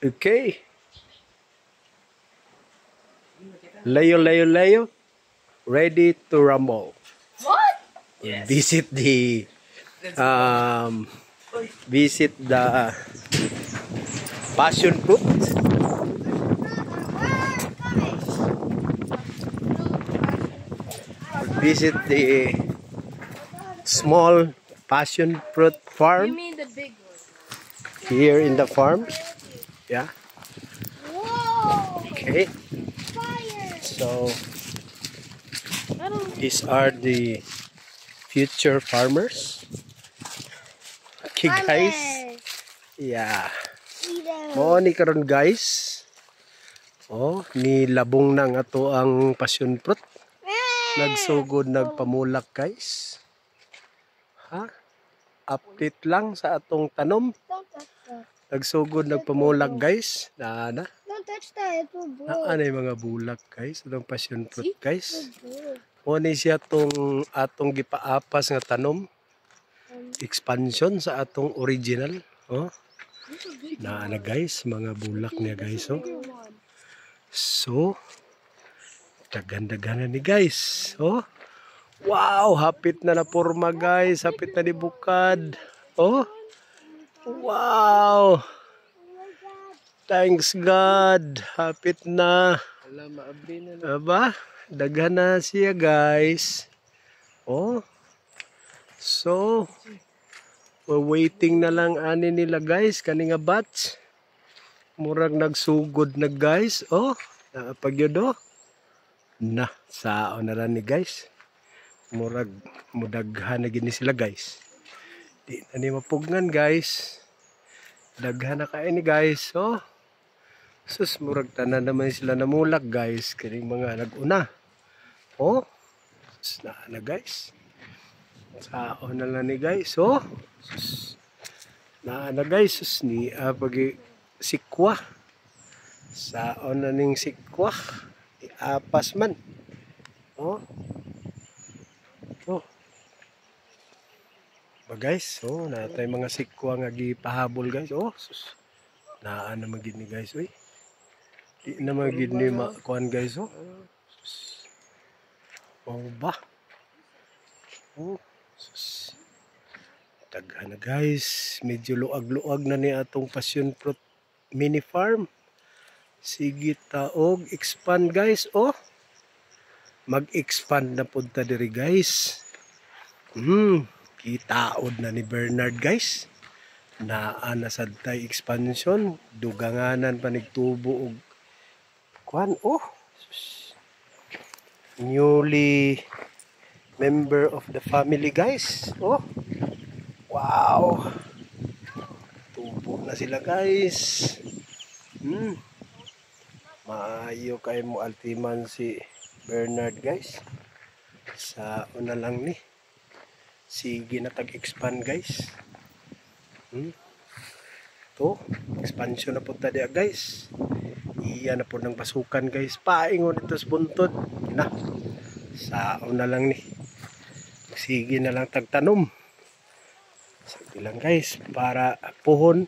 Okay. Leo. Ready to rumble. What? Yes. Visit the passion fruit. Visit the small passion fruit You farm mean the big one? here in the farm. Yeah. Whoa! Okay. Fire! So these are the future farmers. Okay, guys. Yeah. Mo ni karon guys. Oh, ni labong nang ato ang passion fruit. Nagsugod nagpamulak guys. Ha? Update lang sa atong tanom. Don't touch that. Nagsugod nagpamulak guys. Na. Don't touch that. It will blow. Naanay mga bulak guys. Atong passion fruit guys. It will blow. Mo ni siya atong gipaapas nga tanom. Expansion sa atong original. Oh. Na guys, mga bulak niya guys. Oh. So, dagan-dagan na ni guys. Oh. Wow, hapit na porma guys. Hapit na ni bukad. Oh. Wow. Thanks God. Hapit na. Aba, daghan na siya guys. Oh. So, we're waiting na lang ani nila guys. Kani nga batch. Murag nagsugod na guys. Oh, napagyodo. Na, sao na rin ni guys. Murag mudaghan na gini sila guys. Di na ni mapugngan guys. Daghan na kain ni guys. Oh. Sus, murag tanan naman sila namulak guys. Kining mga naguna. Oh. Sus, na guys. Sao na lang ni guys. Oh. Sus. Na guys. Sus, ni pagi sikwa. Sao na ning sikwa. Apas man. Oh. Oh. Ba guys, oh, natay mga sikwa nga gipahabol guys. Oh, sus. Naa na magid ni guys, oy. Di na magid ni makuan guys, oh. Sus. Oh ba. Oh, sus. Daghan na guys, medyo luag-luag na ni atong passion fruit mini farm. Sige taog expand guys, oh. Mag-expand na punta diri guys. Kitaod na ni Bernard guys. Naa na sad tay expansion, duganganan pa nigtubo og kuan, oh. Newly member of the family guys. Oh. Wow. Tubo na sila guys. Maayo kay mo altiman si Bernard guys. Sa una lang ni. Sige na tag-expand guys. To, expansion na po tayo guys. Iyan na po ng pasukan guys. Paingon ito sa buntod. Na. Sa una lang ni. Sige na lang tagtanom. Sabi lang guys. Para puhon.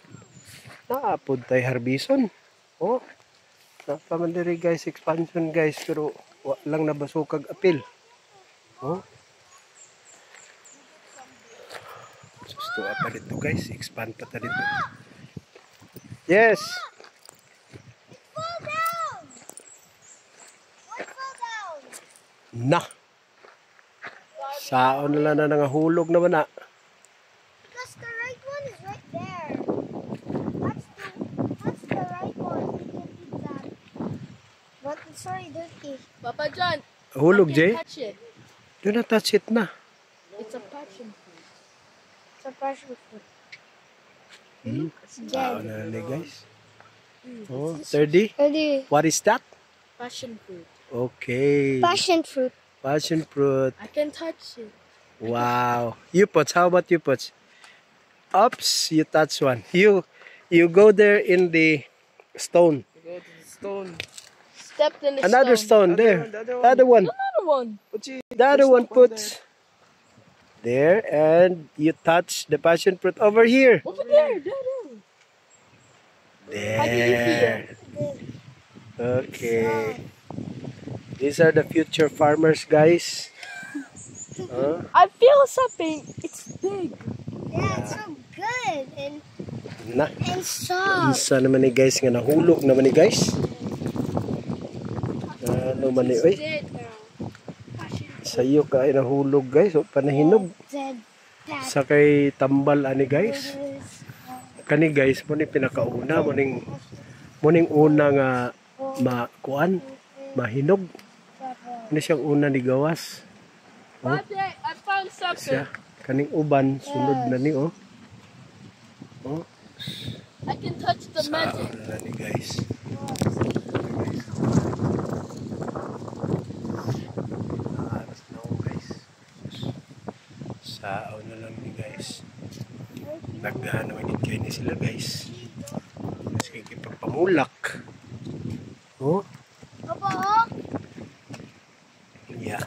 Naapod tayo harbison. Oh. Napamandiri guys, expansion guys, pero walang nabasukag apil. Oh. Gusto pa dito guys, expand pa ta dito. Yes. Fall down. What fall down? Na. Sao na lang na nangahulog naman na. Because the right one is right there. That's the right one. We can eat that. But it's already dirty. Papa John. Hulog I Jay. can touch it. Do na touch it na. It's a passion fruit. It's a passion fruit. Sao na lang guys. Oh, 30. Ready? What is that? Passion fruit. Okay. Passion fruit. Passion fruit. I can touch it. Wow. You put, how about you put? Oops, you touch one. You go there in the stone. You go to the stone. Stepped in the Another stone there. The other one. Another one. The other one puts there, and you touch the passion fruit over here. Over there. There. How do you feel? Okay. These are the future farmers, guys. I feel something. It's big. Yeah, it's so good and Na. soft. Isa naman ni guys nga nahulog naman ni guys. Ano man ni oy. Dead now. Sayo ka ay nahulog guys, o panahinog. Dead cat. Sa kay tambal ani guys. Kani guys mo ni pinakauna mo ning una nga makuan, mahinog. Ano siyang una ni gawas. Ate, I found something. Siya kaning uban sunod na ni oh. Oh. I can touch the magic. Ano na ni guys. Sao na lang ni guys. Naghahan naman kayo ni sila guys. Kasi kipagpamulak. Oh. Opo. Yeah.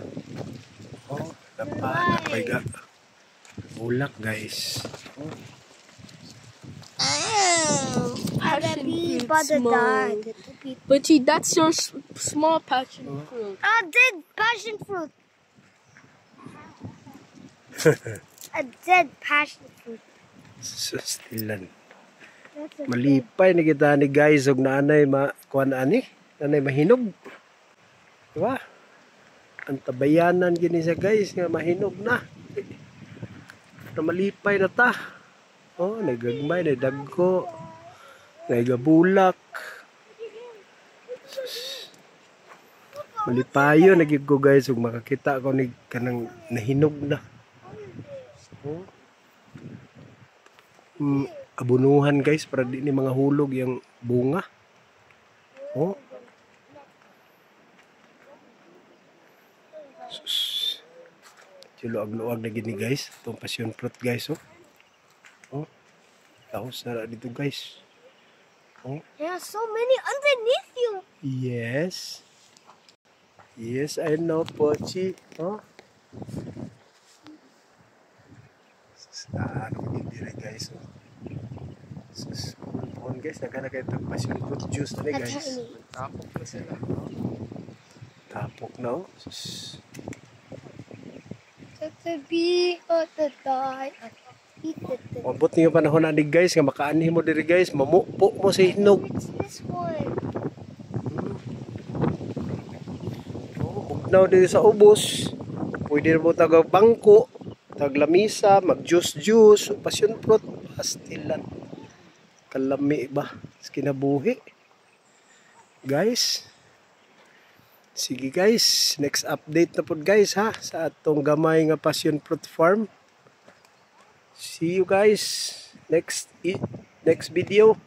Oh, napay ga. Bulak guys. Oh. Passion fruit Small. But see, that's your small passion fruit. I did passion fruit. A dead passion fruit. Sustilan. That's a Malipay na kita ni guys og naanay kuan ani, naanay mahinog. Diba? Ang tabayanan gini sa guys nga mahinog na. Na malipay na ta. Oh, nagagmay, nagdagko. Nagabulak. Malipayo nagig ko guys ug makakita ko ni kanang nahinog na. Oh. Abunuhan guys para di ni mga hulog yung bunga. Oh. Sus. Luag-luag na gini guys. Itong passion fruit guys oh. Oh. Tapos na dito guys. Oh. There are so many underneath you. Yes. Yes, I know, Pochi. Oh. Ano din dire guys. Oh. Sus. On guys, nagana kayo itong passion fruit juice na guys. Tapok na sila. Oh. Tapok na oh. Sus. To be or to die. Mabot niyo panahon na ni guys nga makaanhi mo diri guys, mamupo mo sa hinog. It's this one. Bugnaw diri sa ubos. Pwede mo tag bangko, tag lamisa, mag juice, passion fruit, pastilan. Kalami ba? Kinabuhi. Guys. Sige guys, next update na pod guys ha sa atong gamay nga passion fruit farm. See you guys next video.